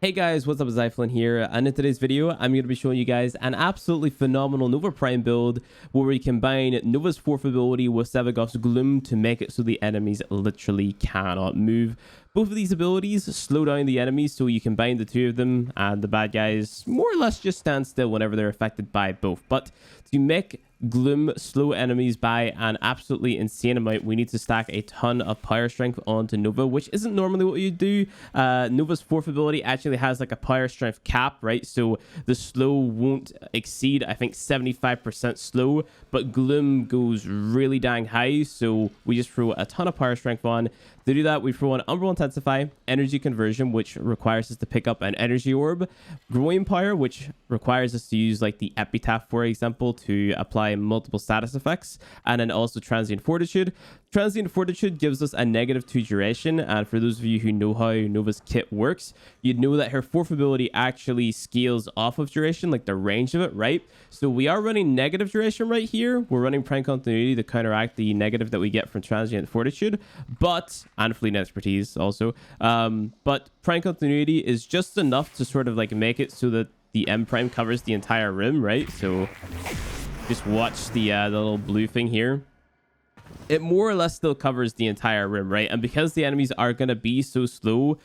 Hey guys, what's up? It's Zyflin here, and in today's video, I'm going to be showing you guys an absolutely phenomenal Nova Prime build where we combine Nova's Fourth ability with Sevagoth's Gloom to make it so the enemies literally cannot move. Both of these abilities slow down the enemies, so you combine the two of them, and the bad guys more or less just stand still whenever they're affected by both. But to make Gloom slow enemies by an absolutely insane amount, we need to stack a ton of power strength onto Nova, which isn't normally what you do. Nova's fourth ability actually has like a power strength cap, right? So the slow won't exceed, I think, 75% slow, but Gloom goes really dang high, so we just throw a ton of power strength on. To do that, we throw on Umbral Intensify, Energy Conversion, which requires us to pick up an Energy Orb, Growing Power, which requires us to use like the Epitaph, for example, to apply multiple status effects, and then also Transient Fortitude. Transient Fortitude gives us a -2 duration, and for those of you who know how Nova's kit works, you'd know that her fourth ability actually scales off of duration, like the range of it, right? So we are running negative duration right here. We're running Prime Continuity to counteract the negative that we get from Transient Fortitude, and Fleet Expertise also. But Prime Continuity is just enough to sort of like make it so that the M Prime covers the entire room, right? So just watch the little blue thing here. It more or less still covers the entire room, right? And because the enemies are going to be so slow,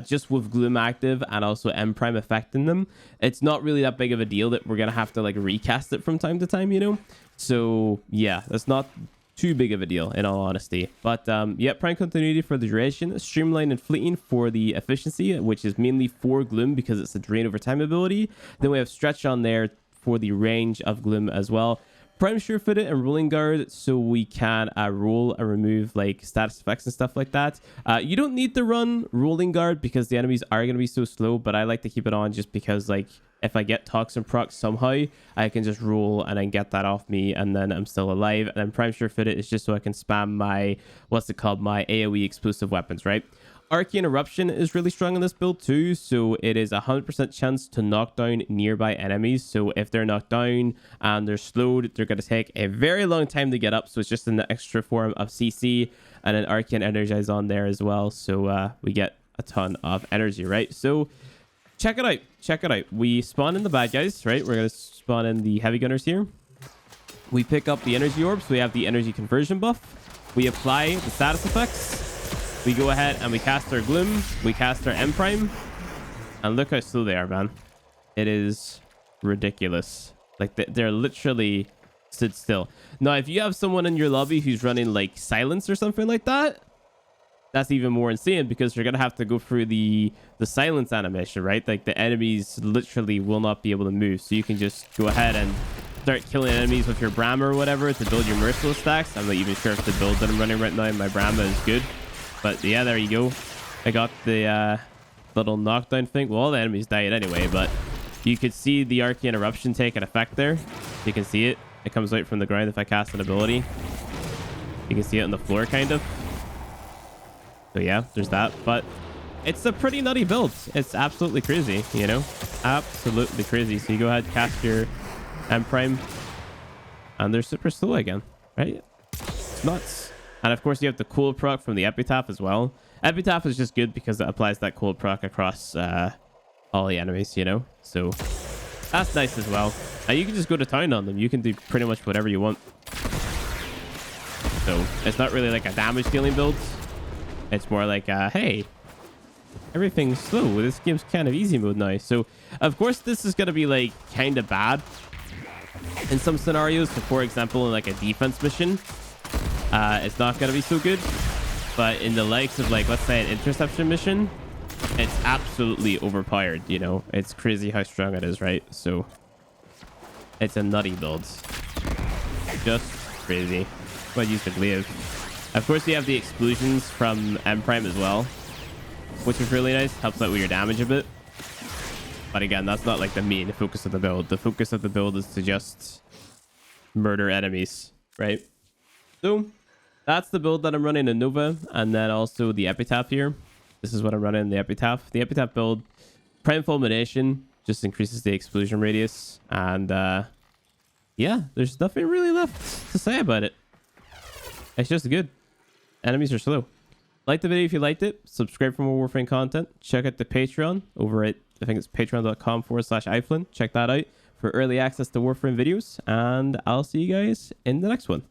just with Gloom active and also M Prime affecting them, it's not really that big of a deal that we're going to have to like recast it from time to time, you know? So yeah, that's not too big of a deal in all honesty. But yeah, Prime Continuity for the duration, Streamline and Fleeting for the efficiency, which is mainly for Gloom because it's a drain over time ability. Then we have Stretch on there for the range of Gloom as well. Prime Surefooted and Rolling Guard, so we can roll and remove like status effects and stuff like that. You don't need to run Rolling Guard because the enemies are going to be so slow, but I like to keep it on just because like if I get Toxin proc somehow, I can just roll and then get that off me, and then I'm still alive. And then Prime Surefooted is just so I can spam my, what's it called, my AoE explosive weapons, right? Arcane Eruption is really strong in this build too, so it is 100% chance to knock down nearby enemies. So if they're knocked down and they're slowed, they're going to take a very long time to get up, so it's just an extra form of CC, and then Arcane Energize on there as well, so we get a ton of energy, right? So check it out. We spawn in the bad guys, right? We're going to spawn in the heavy gunners here. We pick up the energy orbs, so we have the energy conversion buff. We apply the status effects. We go ahead and we cast our Gloom. We cast our M Prime. And look how slow they are, man. It is ridiculous. Like, they're literally stood still. Now, if you have someone in your lobby who's running, like, Silence or something like that, that's even more insane because you're going to have to go through the Silence animation, right? Like, the enemies literally will not be able to move. So you can just go ahead and start killing enemies with your Brahma or whatever to build your Merciless stacks. I'm not even sure if the build that I'm running right now, my Brahma is good. But yeah, there you go. I got the little knockdown thing. Well, all the enemies died anyway, but you could see the Arcane Eruption take an effect there. You can see it. It comes out from the ground if I cast an ability. You can see it on the floor, kind of. So yeah, there's that. But it's a pretty nutty build. It's absolutely crazy, you know? Absolutely crazy. So you go ahead, cast your M Prime, and they're super slow again, right? It's nuts. And of course, you have the cold proc from the Epitaph as well. Epitaph is just good because it applies that cold proc across all the enemies, you know? So that's nice as well. And you can just go to town on them. You can do pretty much whatever you want. So it's not really like a damage dealing build. It's more like, hey, everything's slow. This game's kind of easy mode now. So of course, this is going to be like kind of bad in some scenarios. So for example, in like a defense mission, it's not going to be so good, but in the likes of like, let's say an interception mission, it's absolutely overpowered, you know? It's crazy how strong it is, right? So it's a nutty build. Just crazy. I'll use the glaive. Of course, you have the explosions from M Prime as well, which is really nice. Helps out with your damage a bit. But again, that's not like the main focus of the build. The focus of the build is to just murder enemies, right? So that's the build that I'm running in Nova, and then also the Epitaph here. This is what I'm running in the Epitaph. The Epitaph build, Prime Fulmination, just increases the explosion radius, and yeah, there's nothing really left to say about it. It's just good. Enemies are slow. Like the video if you liked it. Subscribe for more Warframe content. Check out the Patreon over at, I think it's patreon.com/iflin. Check that out for early access to Warframe videos. And I'll see you guys in the next one.